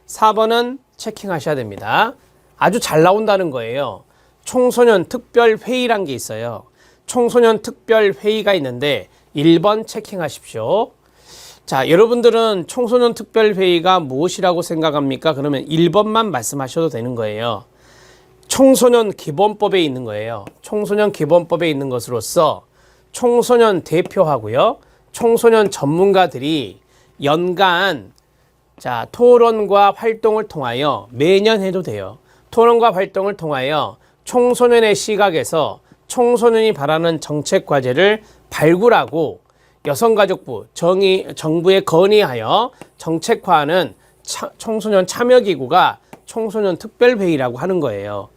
4번은 체킹하셔야 됩니다. 아주 잘 나온다는 거예요. 청소년 특별회의란 게 있어요. 청소년 특별회의가 있는데 1번 체킹하십시오. 자, 여러분들은 청소년 특별회의가 무엇이라고 생각합니까? 그러면 1번만 말씀하셔도 되는 거예요. 청소년 기본법에 있는 거예요. 청소년 기본법에 있는 것으로서 청소년 대표하고요, 청소년 전문가들이 연간 토론과 활동을 통하여 매년 해도 돼요. 토론과 활동을 통하여 청소년의 시각에서 청소년이 바라는 정책 과제를 발굴하고 여성가족부, 정부에 건의하여 정책화하는 청소년 참여기구가 청소년 특별회의라고 하는 거예요.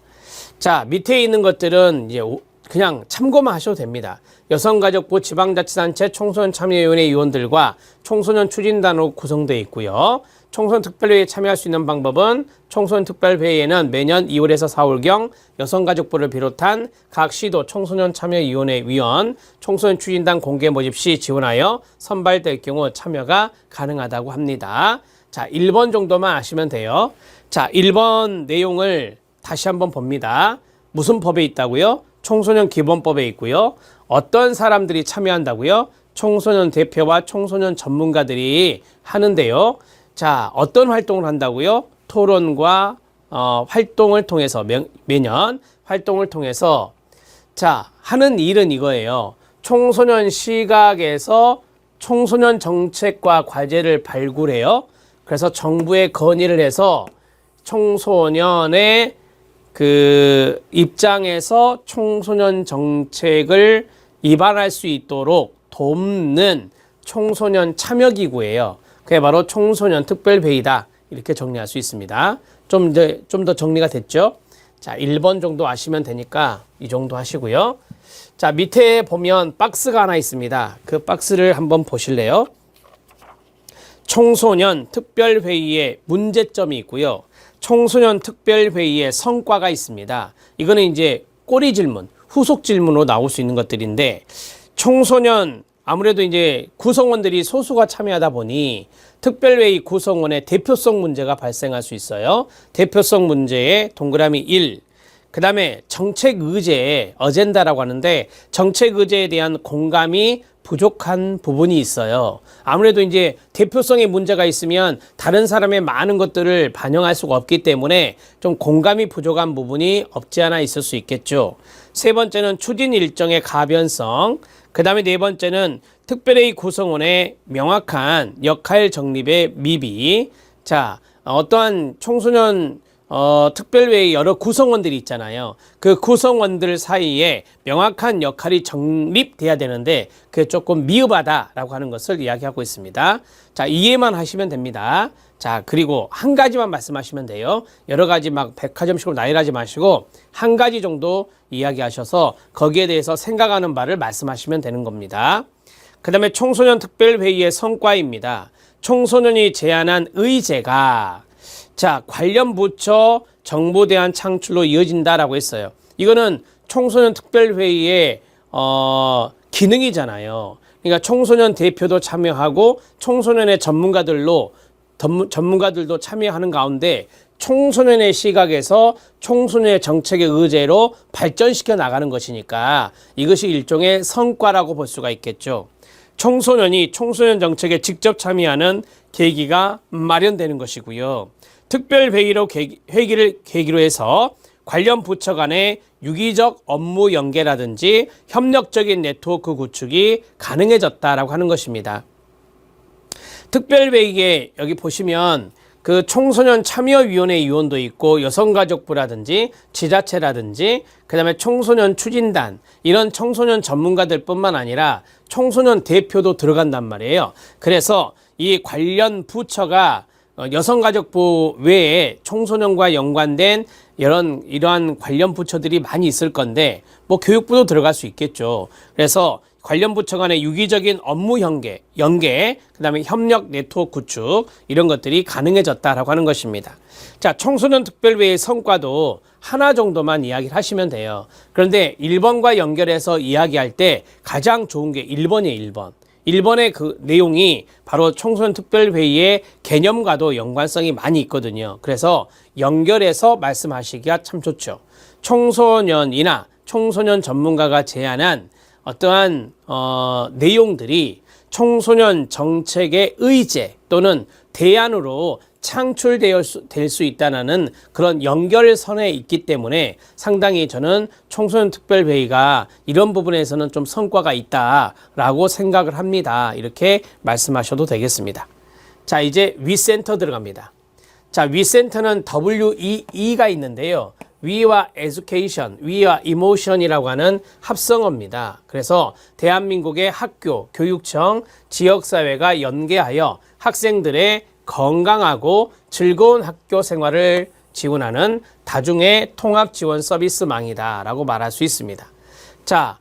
자, 밑에 있는 것들은 이제 그냥 참고만 하셔도 됩니다. 여성가족부, 지방자치단체, 청소년 참여위원회 위원들과 청소년 추진단으로 구성되어 있고요. 청소년 특별회의에 참여할 수 있는 방법은 청소년 특별회의에는 매년 2월에서 4월경 여성가족부를 비롯한 각 시도 청소년 참여위원회 위원, 청소년 추진단 공개 모집 시 지원하여 선발될 경우 참여가 가능하다고 합니다. 자, 1번 정도만 아시면 돼요. 자, 1번 내용을 다시 한번 봅니다. 무슨 법에 있다고요? 청소년 기본법에 있고요. 어떤 사람들이 참여한다고요? 청소년 대표와 청소년 전문가들이 하는데요. 자, 어떤 활동을 한다고요? 토론과 활동을 통해서 매년 활동을 통해서 하는 일은 이거예요. 청소년 시각에서 청소년 정책과 과제를 발굴해요. 그래서 정부에 건의를 해서 청소년의 그 입장에서 청소년 정책을 입안할 수 있도록 돕는 청소년 참여기구예요. 그게 바로 청소년 특별회의다. 이렇게 정리할 수 있습니다. 좀 더 정리가 됐죠? 자, 1번 정도 아시면 되니까 이 정도 하시고요. 자, 밑에 보면 박스가 하나 있습니다. 그 박스를 한번 보실래요? 청소년 특별회의의 문제점이 있고요. 청소년 특별회의의 성과가 있습니다. 이거는 이제 꼬리 질문, 후속 질문으로 나올 수 있는 것들인데, 청소년 아무래도 이제 구성원들이 소수가 참여하다 보니 특별회의 구성원의 대표성 문제가 발생할 수 있어요. 대표성 문제에 동그라미 1. 그 다음에 정책 의제에 어젠다라고 하는데 정책 의제에 대한 공감이 부족한 부분이 있어요. 아무래도 이제 대표성에 문제가 있으면 다른 사람의 많은 것들을 반영할 수가 없기 때문에 좀 공감이 부족한 부분이 없지 않아 있을 수 있겠죠. 세 번째는 추진 일정의 가변성. 그 다음에 네 번째는 특별회의 구성원의 명확한 역할 정립의 미비. 자, 어떠한 청소년 특별회의 여러 구성원들이 있잖아요. 그 구성원들 사이에 명확한 역할이 정립돼야 되는데 그게 조금 미흡하다라고 하는 것을 이야기하고 있습니다. 자, 이해만 하시면 됩니다. 자, 그리고 한 가지만 말씀하시면 돼요. 여러 가지 막 백화점식으로 나열하지 마시고 한 가지 정도 이야기하셔서 거기에 대해서 생각하는 바를 말씀하시면 되는 겁니다. 그 다음에 청소년 특별회의의 성과입니다. 청소년이 제안한 의제가 관련 부처 정보 대안 창출로 이어진다라고 했어요. 이거는 청소년 특별회의의 기능이잖아요. 그러니까 청소년 대표도 참여하고 청소년의 전문가들도 참여하는 가운데 청소년의 시각에서 청소년의 정책의 의제로 발전시켜 나가는 것이니까 이것이 일종의 성과라고 볼 수가 있겠죠. 청소년이 청소년 정책에 직접 참여하는 계기가 마련되는 것이고요. 특별회의를 계기로 해서 관련 부처 간의 유기적 업무 연계라든지 협력적인 네트워크 구축이 가능해졌다라고 하는 것입니다. 특별회의에 여기 보시면 그 청소년 참여위원회 위원도 있고 여성가족부라든지 지자체라든지 그 다음에 청소년 추진단 이런 청소년 전문가들 뿐만 아니라 청소년 대표도 들어간단 말이에요. 그래서 이 관련 부처가 여성가족부 외에 청소년과 연관된 이러한 관련 부처들이 많이 있을 건데 뭐 교육부도 들어갈 수 있겠죠. 그래서 관련 부처 간의 유기적인 업무 연계, 그 다음에 협력 네트워크 구축 이런 것들이 가능해졌다라고 하는 것입니다. 자, 청소년 특별회의 성과도 하나 정도만 이야기를 하시면 돼요. 그런데 1번과 연결해서 이야기할 때 가장 좋은 게 1번이에요. 1번. 1번의 그 내용이 바로 청소년 특별회의의 개념과도 연관성이 많이 있거든요. 그래서 연결해서 말씀하시기가 참 좋죠. 청소년이나 청소년 전문가가 제안한 어떠한 내용들이 청소년 정책의 의제 또는 대안으로 창출될 수 있다는 그런 연결선에 있기 때문에 상당히 저는 청소년 특별회의가 이런 부분에서는 좀 성과가 있다라고 생각을 합니다. 이렇게 말씀하셔도 되겠습니다. 자, 이제 위센터 들어갑니다. 자, 위센터는 WEE가 있는데요. 위와 education, 위와 emotion이라고 하는 합성어입니다. 그래서 대한민국의 학교, 교육청, 지역사회가 연계하여 학생들의 건강하고 즐거운 학교 생활을 지원하는 다중의 통합 지원 서비스망이다 라고 말할 수 있습니다. 자,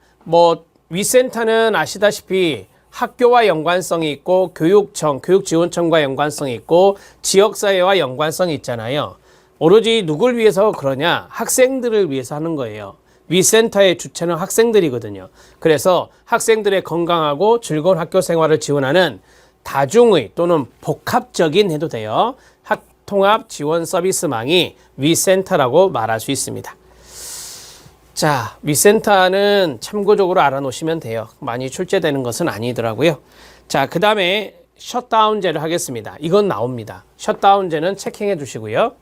위센터는 아시다시피 학교와 연관성이 있고 교육청, 교육지원청과 연관성이 있고 지역사회와 연관성이 있잖아요. 오로지 누굴 위해서 그러냐? 학생들을 위해서 하는 거예요. 위센터의 주체는 학생들이거든요. 그래서 학생들의 건강하고 즐거운 학교 생활을 지원하는 다중의 또는 복합적인 해도 돼요. 통합 지원 서비스망이 위센터라고 말할 수 있습니다. 자, 위센터는 참고적으로 알아놓으시면 돼요. 많이 출제되는 것은 아니더라고요. 자, 그 다음에 셧다운제를 하겠습니다. 이건 나옵니다. 셧다운제는 체킹해 두시고요.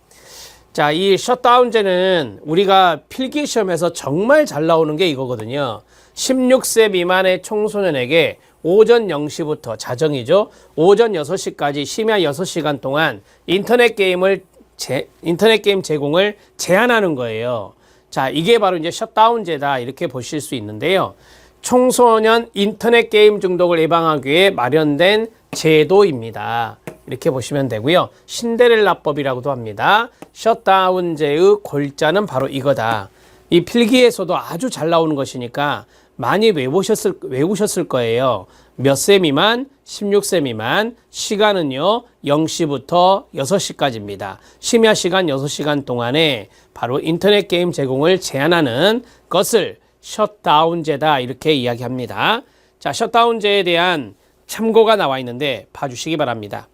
자, 이 셧다운제는 우리가 필기시험에서 정말 잘 나오는 게 이거거든요. 16세 미만의 청소년에게 오전 0시부터 자정이죠. 오전 6시까지 심야 6시간 동안 인터넷 게임 제공을 제한하는 거예요. 자, 이게 바로 이제 셧다운제다 이렇게 보실 수 있는데요. 청소년 인터넷 게임 중독을 예방하기 위해 마련된 제도입니다. 이렇게 보시면 되고요. 신데렐라법이라고도 합니다. 셧다운제의 골자는 바로 이거다. 이 필기에서도 아주 잘 나오는 것이니까 많이 외우셨을 거예요. 몇 세 미만? 16세 미만. 시간은요, 0시부터 6시까지입니다. 심야 시간 6시간 동안에 바로 인터넷 게임 제공을 제한하는 것을 셧다운제다 이렇게 이야기합니다. 자, 셧다운제에 대한 참고가 나와 있는데 봐주시기 바랍니다.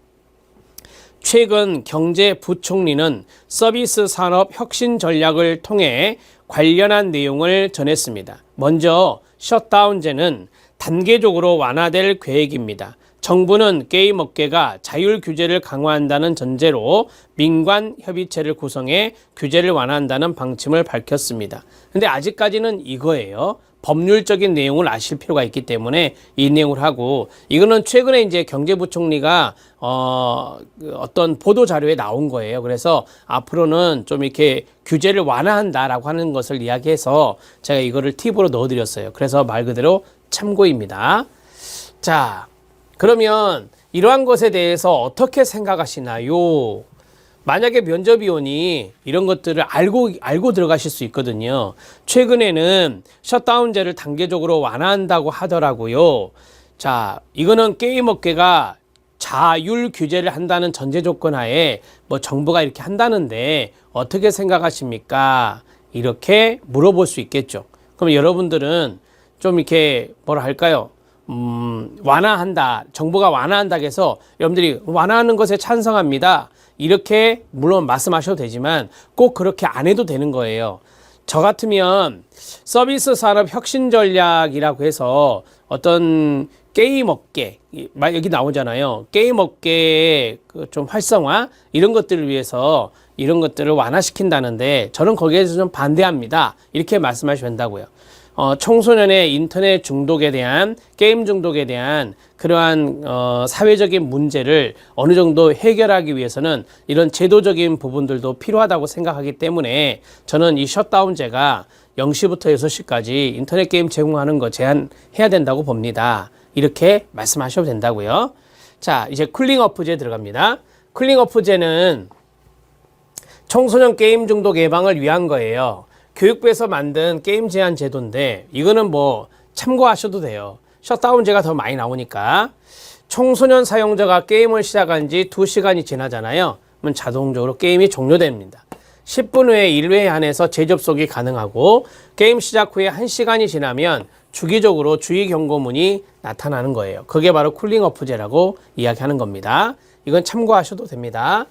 최근 경제부총리는 서비스 산업 혁신 전략을 통해 관련한 내용을 전했습니다. 먼저 셧다운제는 단계적으로 완화될 계획입니다. 정부는 게임 업계가 자율 규제를 강화한다는 전제로 민관 협의체를 구성해 규제를 완화한다는 방침을 밝혔습니다. 근데 아직까지는 이거예요. 법률적인 내용을 아실 필요가 있기 때문에 이 내용을 하고, 이거는 최근에 이제 경제부총리가 어떤 보도 자료에 나온 거예요. 그래서 앞으로는 좀 이렇게 규제를 완화한다라고 하는 것을 이야기해서 제가 이거를 팁으로 넣어드렸어요. 그래서 말 그대로 참고입니다. 자, 그러면 이러한 것에 대해서 어떻게 생각하시나요? 만약에 면접위원이 이런 것들을 알고 들어가실 수 있거든요. 최근에는 셧다운제를 단계적으로 완화한다고 하더라고요. 자, 이거는 게임 업계가 자율 규제를 한다는 전제 조건 하에 정부가 이렇게 한다는데 어떻게 생각하십니까? 이렇게 물어볼 수 있겠죠. 그럼 여러분들은 좀 이렇게 뭐라 할까요? 완화한다. 정부가 완화한다고 해서 여러분들이 완화하는 것에 찬성합니다. 이렇게 물론 말씀하셔도 되지만 꼭 그렇게 안 해도 되는 거예요. 저 같으면 서비스 산업 혁신 전략이라고 해서 어떤 게임 업계, 여기 나오잖아요. 게임 업계의 좀 활성화 이런 것들을 위해서 이런 것들을 완화시킨다는데 저는 거기에서 좀 반대합니다. 이렇게 말씀하시면 된다고요. 청소년의 인터넷 중독에 대한, 게임 중독에 대한 그러한 사회적인 문제를 어느 정도 해결하기 위해서는 이런 제도적인 부분들도 필요하다고 생각하기 때문에 저는 이 셧다운제가 0시부터 6시까지 인터넷 게임 제공하는 거 제한해야 된다고 봅니다. 이렇게 말씀하셔도 된다고요. 자, 이제 쿨링오프제 들어갑니다. 쿨링오프제는 청소년 게임 중독 예방을 위한 거예요. 교육부에서 만든 게임 제한 제도인데 이거는 참고하셔도 돼요. 셧다운제가 더 많이 나오니까. 청소년 사용자가 게임을 시작한 지 2시간이 지나잖아요. 그러면 자동적으로 게임이 종료됩니다. 10분 후에 1회에 한해서 재접속이 가능하고 게임 시작 후에 1시간이 지나면 주기적으로 주의 경고문이 나타나는 거예요. 그게 바로 쿨링오프제라고 이야기하는 겁니다. 이건 참고하셔도 됩니다.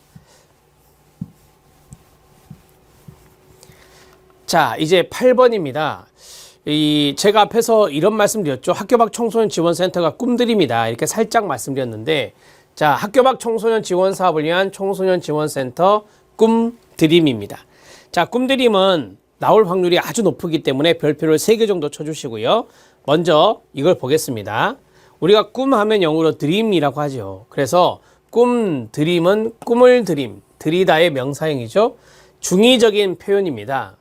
자, 이제 8번입니다. 제가 앞에서 이런 말씀 드렸죠. 학교 밖 청소년 지원센터가 꿈드림이다. 이렇게 살짝 말씀드렸는데, 자, 학교 밖 청소년 지원 사업을 위한 청소년 지원센터 꿈드림입니다. 자, 꿈드림은 나올 확률이 아주 높기 때문에 별표를 3개 정도 쳐주시고요. 먼저 이걸 보겠습니다. 우리가 꿈 하면 영어로 드림이라고 하죠. 그래서 꿈드림은 꿈을 드림, 드리다의 명사형이죠. 중의적인 표현입니다.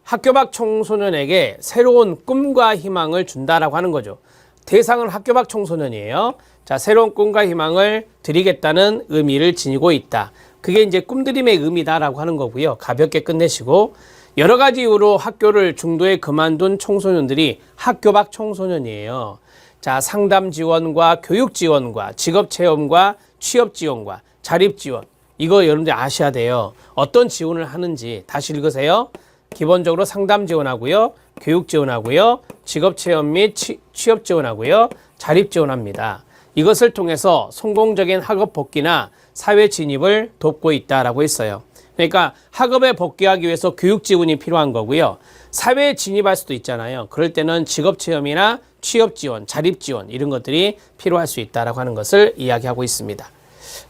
학교 밖 청소년에게 새로운 꿈과 희망을 준다라고 하는 거죠. 대상은 학교 밖 청소년이에요. 자, 새로운 꿈과 희망을 드리겠다는 의미를 지니고 있다. 그게 이제 꿈드림의 의미다라고 하는 거고요. 가볍게 끝내시고, 여러 가지 이유로 학교를 중도에 그만둔 청소년들이 학교 밖 청소년이에요. 자, 상담 지원과 교육 지원과 직업 체험과 취업 지원과 자립 지원. 이거 여러분들 아셔야 돼요. 어떤 지원을 하는지 다시 읽으세요. 기본적으로 상담 지원하고요. 교육 지원하고요. 직업 체험 및 취업 지원하고요. 자립 지원합니다. 이것을 통해서 성공적인 학업 복귀나 사회 진입을 돕고 있다라고 했어요. 그러니까 학업에 복귀하기 위해서 교육 지원이 필요한 거고요. 사회에 진입할 수도 있잖아요. 그럴 때는 직업 체험이나 취업 지원, 자립 지원 이런 것들이 필요할 수 있다라고 하는 것을 이야기하고 있습니다.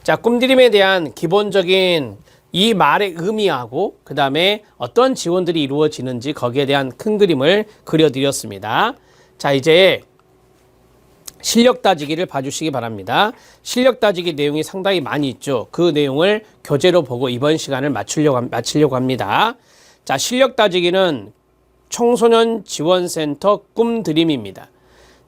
자, 꿈드림에 대한 기본적인 이 말의 의미하고 그 다음에 어떤 지원들이 이루어지는지 거기에 대한 큰 그림을 그려드렸습니다. 자, 이제 실력 따지기를 봐주시기 바랍니다. 실력 따지기 내용이 상당히 많이 있죠. 그 내용을 교재로 보고 이번 시간을 마치려고 합니다. 자, 실력 따지기는 청소년 지원센터 꿈드림입니다.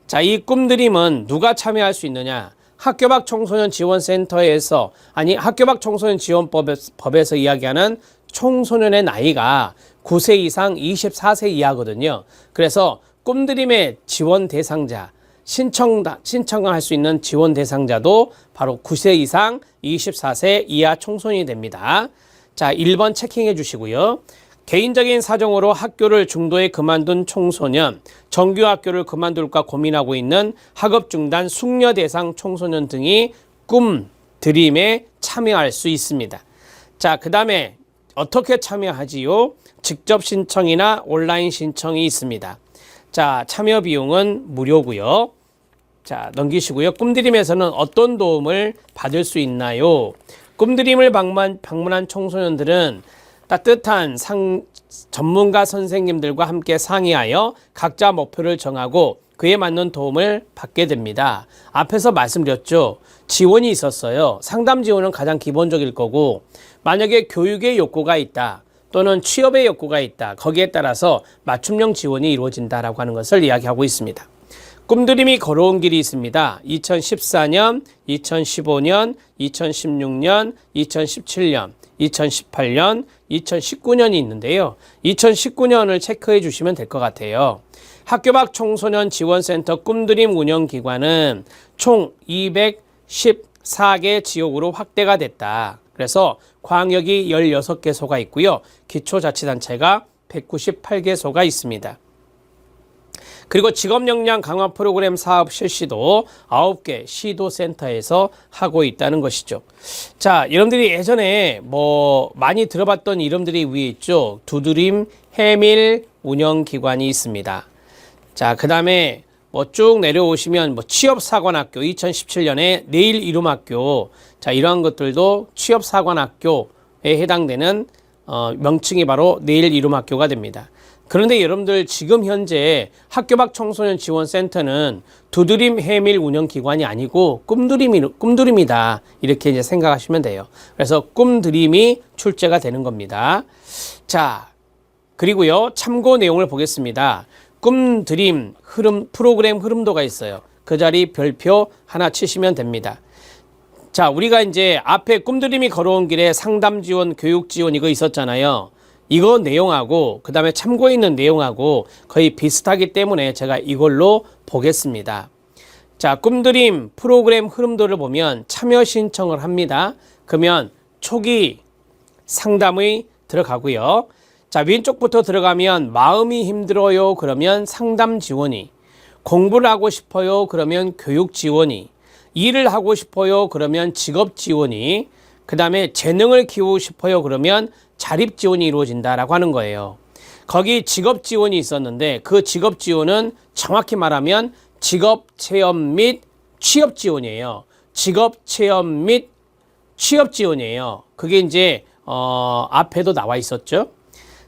자, 이 꿈드림은 누가 참여할 수 있느냐? 학교 밖 청소년 지원센터에서, 아니 학교 밖 청소년 지원법에서 이야기하는 청소년의 나이가 9세 이상 24세 이하거든요. 그래서 꿈드림의 지원 대상자, 신청을 할 수 있는 지원 대상자도 바로 9세 이상 24세 이하 청소년이 됩니다. 자, 1번 체킹해 주시고요. 개인적인 사정으로 학교를 중도에 그만둔 청소년, 정규 학교를 그만둘까 고민하고 있는 학업 중단 숙려 대상 청소년 등이 꿈드림에 참여할 수 있습니다. 자, 그 다음에 어떻게 참여하지요? 직접 신청이나 온라인 신청이 있습니다. 자, 참여 비용은 무료고요. 자, 넘기시고요. 꿈드림에서는 어떤 도움을 받을 수 있나요? 꿈드림을 방문한 청소년들은 따뜻한 전문가 선생님들과 함께 상의하여 각자 목표를 정하고 그에 맞는 도움을 받게 됩니다. 앞에서 말씀드렸죠. 지원이 있었어요. 상담 지원은 가장 기본적일 거고, 만약에 교육의 욕구가 있다 또는 취업의 욕구가 있다, 거기에 따라서 맞춤형 지원이 이루어진다라고 하는 것을 이야기하고 있습니다. 꿈드림이 걸어온 길이 있습니다. 2014년, 2015년, 2016년, 2017년, 2018년, 2019년이 있는데요. 2019년을 체크해 주시면 될 것 같아요. 학교 밖 청소년 지원센터 꿈드림 운영기관은 총 214개 지역으로 확대가 됐다. 그래서 광역이 16개소가 있고요. 기초자치단체가 198개소가 있습니다. 그리고 직업 역량 강화 프로그램 사업 실시도 9개 시도센터에서 하고 있다는 것이죠. 자, 여러분들이 예전에 많이 들어봤던 이름들이 위에 있죠. 두드림 해밀 운영기관이 있습니다. 자, 그 다음에 쭉 내려오시면 취업사관학교 2017년에 내일이룸학교, 자, 이러한 것들도 취업사관학교에 해당되는 명칭이 바로 내일이룸학교가 됩니다. 그런데 여러분들 지금 현재 학교 밖 청소년 지원센터는 두드림 해밀 운영기관이 아니고 꿈드림이다. 이렇게 이제 생각하시면 돼요. 그래서 꿈드림이 출제가 되는 겁니다. 자, 그리고요, 참고 내용을 보겠습니다. 꿈드림 프로그램 흐름도가 있어요. 그 자리 별표 하나 치시면 됩니다. 자, 우리가 이제 앞에 꿈드림이 걸어온 길에 상담 지원, 교육 지원 이거 있었잖아요. 이거 내용하고 그 다음에 참고에 있는 내용하고 거의 비슷하기 때문에 제가 이걸로 보겠습니다. 자, 꿈드림 프로그램 흐름도를 보면 참여 신청을 합니다. 그러면 초기 상담이 들어가고요. 자, 왼쪽부터 들어가면 마음이 힘들어요. 그러면 상담 지원이, 공부를 하고 싶어요. 그러면 교육 지원이. 일을 하고 싶어요. 그러면 직업 지원이. 그 다음에 재능을 키우고 싶어요. 그러면 자립 지원이 이루어진다라고 하는 거예요. 거기 직업 지원이 있었는데 그 직업 지원은 정확히 말하면 직업 체험 및 취업 지원이에요. 직업 체험 및 취업 지원이에요. 그게 이제 앞에도 나와 있었죠.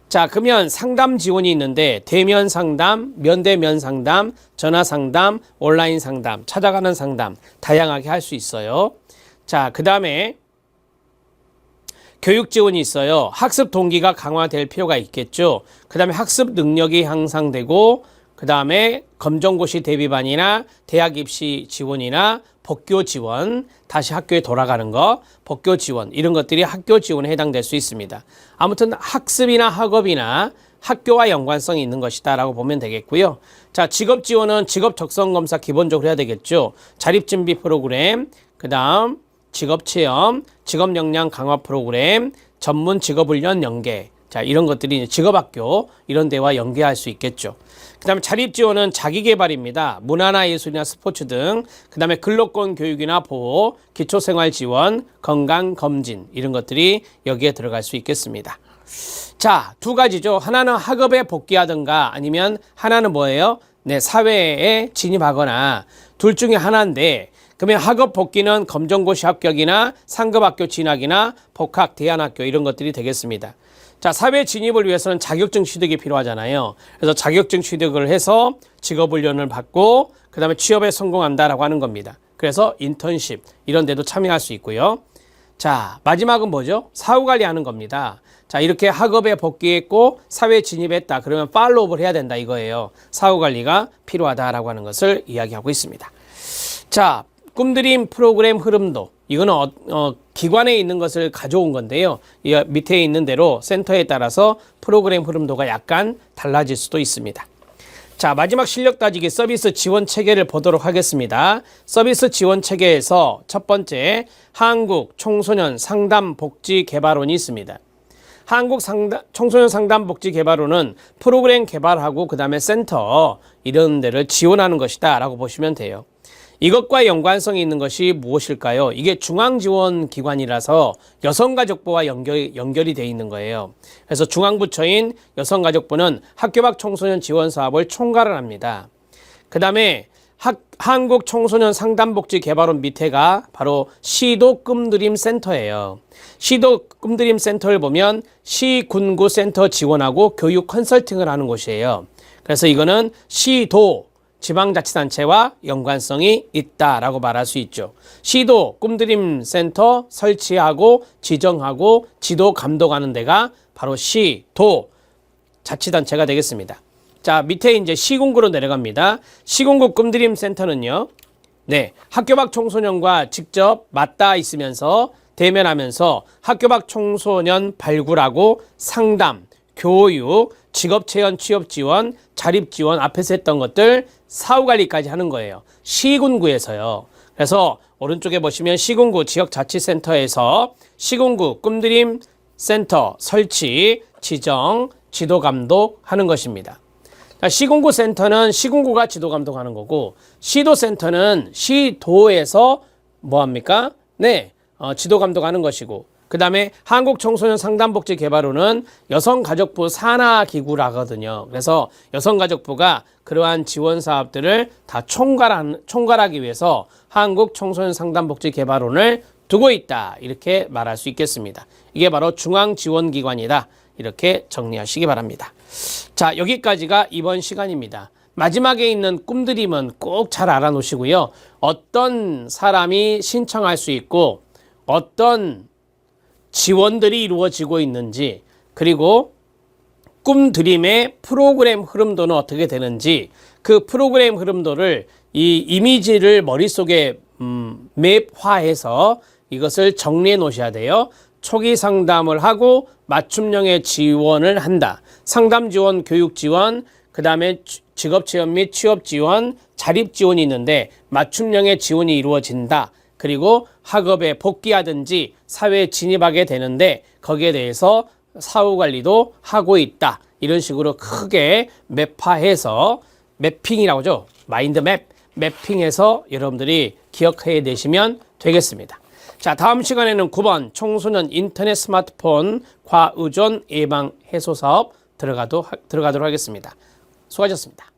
자, 그러면 상담 지원이 있는데 대면 상담, 면대면 상담, 전화 상담, 온라인 상담, 찾아가는 상담 다양하게 할 수 있어요. 자, 그 다음에 교육 지원이 있어요. 학습 동기가 강화될 필요가 있겠죠. 그 다음에 학습 능력이 향상되고 그 다음에 검정고시 대비반이나 대학 입시 지원이나 복교 지원, 다시 학교에 돌아가는 거, 복교 지원 이런 것들이 학교 지원에 해당될 수 있습니다. 아무튼 학습이나 학업이나 학교와 연관성이 있는 것이다 라고 보면 되겠고요. 자, 직업 지원은 직업 적성 검사 기본적으로 해야 되겠죠. 자립준비 프로그램, 그 다음 직업체험, 직업역량 강화 프로그램, 전문 직업훈련 연계. 자, 이런 것들이 직업학교 이런 데와 연계할 수 있겠죠. 그 다음에 자립지원은 자기개발입니다. 문화나 예술이나 스포츠 등, 그 다음에 근로권 교육이나 보호, 기초생활지원, 건강검진 이런 것들이 여기에 들어갈 수 있겠습니다. 자, 두 가지죠. 하나는 학업에 복귀하든가 아니면 하나는 뭐예요? 네, 사회에 진입하거나 둘 중에 하나인데 그러면 학업 복귀는 검정고시 합격이나 상급학교 진학이나 복학, 대안학교 이런 것들이 되겠습니다. 자, 사회 진입을 위해서는 자격증 취득이 필요하잖아요. 그래서 자격증 취득을 해서 직업훈련을 받고 그 다음에 취업에 성공한다라고 하는 겁니다. 그래서 인턴십 이런 데도 참여할 수 있고요. 자, 마지막은 뭐죠? 사후관리하는 겁니다. 자, 이렇게 학업에 복귀했고 사회 진입했다. 그러면 팔로우업을 해야 된다 이거예요. 사후관리가 필요하다라고 하는 것을 이야기하고 있습니다. 자, 꿈드림 프로그램 흐름도 이거는 기관에 있는 것을 가져온 건데요. 이 밑에 있는 대로 센터에 따라서 프로그램 흐름도가 약간 달라질 수도 있습니다. 자, 마지막 실력 따지기 서비스 지원 체계를 보도록 하겠습니다. 서비스 지원 체계에서 첫 번째 한국 청소년 상담 복지 개발원이 있습니다. 한국 청소년 상담 복지 개발원은 프로그램 개발하고 그 다음에 센터 이런 데를 지원하는 것이다 라고 보시면 돼요. 이것과 연관성이 있는 것이 무엇일까요? 이게 중앙지원기관이라서 여성가족부와 연결이 돼 있는 거예요. 그래서 중앙부처인 여성가족부는 학교 밖 청소년 지원 사업을 총괄을 합니다. 그 다음에 한국청소년 상담복지개발원 밑에가 바로 시도 꿈드림 센터예요. 시도 꿈드림 센터를 보면 시군구 센터 지원하고 교육 컨설팅을 하는 곳이에요. 그래서 이거는 시도 지방자치단체와 연관성이 있다라고 말할 수 있죠. 시도 꿈드림 센터 설치하고 지정하고 지도 감독하는 데가 바로 시도 자치단체가 되겠습니다. 자, 밑에 이제 시군구로 내려갑니다. 시군구 꿈드림 센터는요, 네, 학교 밖 청소년과 직접 맞닿아 있으면서 대면하면서 학교 밖 청소년 발굴하고 상담, 교육, 직업체험 취업지원, 자립지원 앞에서 했던 것들 사후관리까지 하는 거예요. 시군구에서요. 그래서 오른쪽에 보시면 시군구 지역자치센터에서 시군구 꿈드림 센터 설치, 지정, 지도감독 하는 것입니다. 시군구 센터는 시군구가 지도감독하는 거고 시도센터는 시도에서 뭐합니까? 네, 지도감독하는 것이고 그 다음에 한국청소년상담복지개발원은 여성가족부 산하기구라거든요. 그래서 여성가족부가 그러한 지원 사업들을 다 총괄하기 위해서 한국청소년상담복지개발원을 두고 있다. 이렇게 말할 수 있겠습니다. 이게 바로 중앙지원기관이다. 이렇게 정리하시기 바랍니다. 자, 여기까지가 이번 시간입니다. 마지막에 있는 꿈드림은 꼭 잘 알아놓으시고요. 어떤 사람이 신청할 수 있고 어떤 지원들이 이루어지고 있는지 그리고 꿈드림의 프로그램 흐름도는 어떻게 되는지 그 프로그램 흐름도를 이 이미지를 머릿속에 맵화해서 이것을 정리해 놓으셔야 돼요. 초기 상담을 하고 맞춤형의 지원을 한다. 상담 지원, 교육 지원, 그 다음에 직업 체험 및 취업 지원, 자립 지원이 있는데 맞춤형의 지원이 이루어진다. 그리고 학업에 복귀하든지 사회에 진입하게 되는데 거기에 대해서 사후관리도 하고 있다. 이런 식으로 크게 맵화해서 매핑이라고 하죠. 마인드맵, 매핑해서 여러분들이 기억해 내시면 되겠습니다. 자, 다음 시간에는 9번 청소년 인터넷 스마트폰 과의존 예방 해소 사업 들어가도록 하겠습니다. 수고하셨습니다.